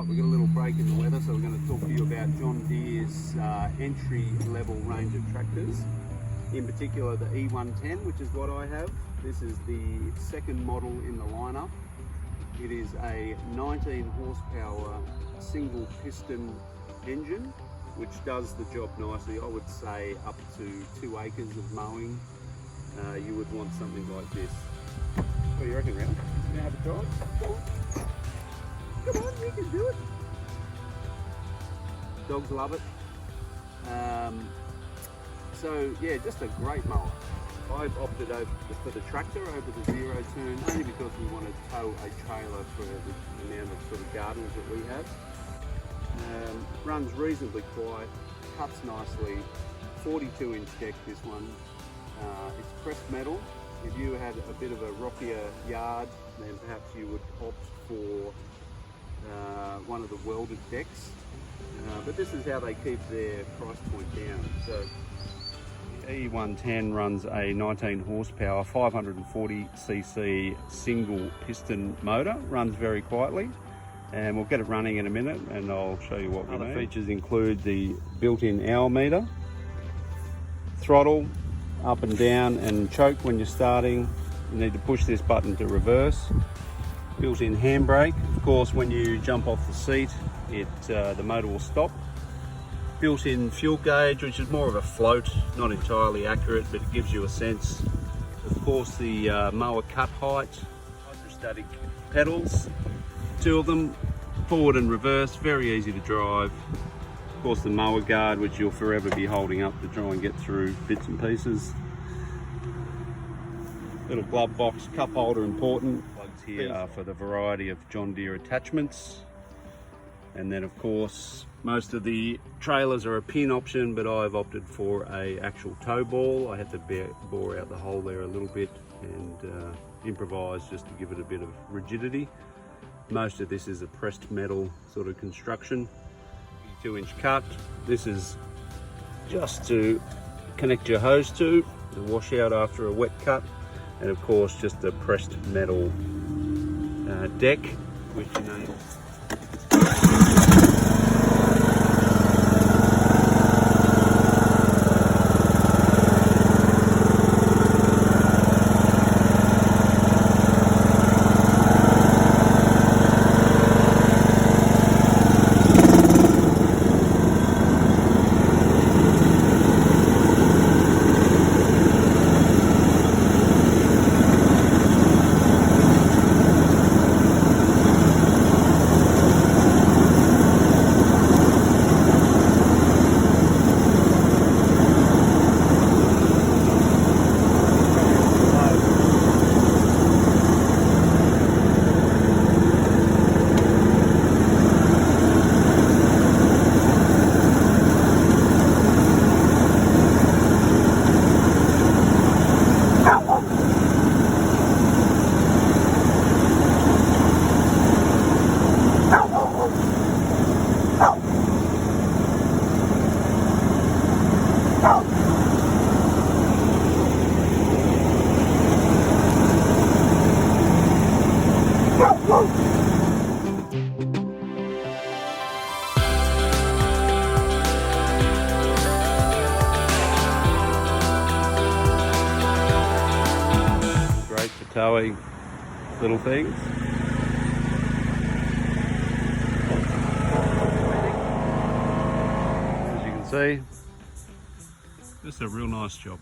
Right, we've got a little break in the weather, so we're going to talk to you about John Deere's entry-level range of tractors. In particular, the E110, which is what I have. This is the second model in the lineup. It is a 19 horsepower single piston engine, which does the job nicely. I would say up to 2 acres of mowing, you would want something like this. What do you reckon, Ralph? You gonna have a try? Come on, you can do it. Dogs love it. So yeah, just a great mower. I've opted for the tractor over the zero turn, only because we want to tow a trailer for the amount of sort of gardens that we have. Runs reasonably quiet, cuts nicely, 42-inch deck this one. It's pressed metal. If you had a bit of a rockier yard, then perhaps you would opt for one of the welded decks. But this is how they keep their price point down. So E110 runs a 19 horsepower, 540cc single piston motor, runs very quietly, and we'll get it running in a minute and I'll show you what we need. Other features include the built-in hour meter, throttle, up and down and choke when you're starting. You need to push this button to reverse. Built-in handbrake. Of course, when you jump off the seat, the motor will stop. Built-in fuel gauge, which is more of a float, not entirely accurate, but it gives you a sense. Of course, the mower cut height, hydrostatic pedals, 2 of them, forward and reverse, very easy to drive. Of course, the mower guard, which you'll forever be holding up to try and get through bits and pieces. Little glove box, cup holder important. Plugs here are for the variety of John Deere attachments. And then of course, most of the trailers are a pin option, but I've opted for a actual tow ball. I had to bore out the hole there a little bit and improvise just to give it a bit of rigidity. Most of this is a pressed metal sort of construction. 2-inch cut. This is just to connect your hose to wash out after a wet cut, and of course just a pressed metal deck, which enables towing little things. As you can see, just a real nice job.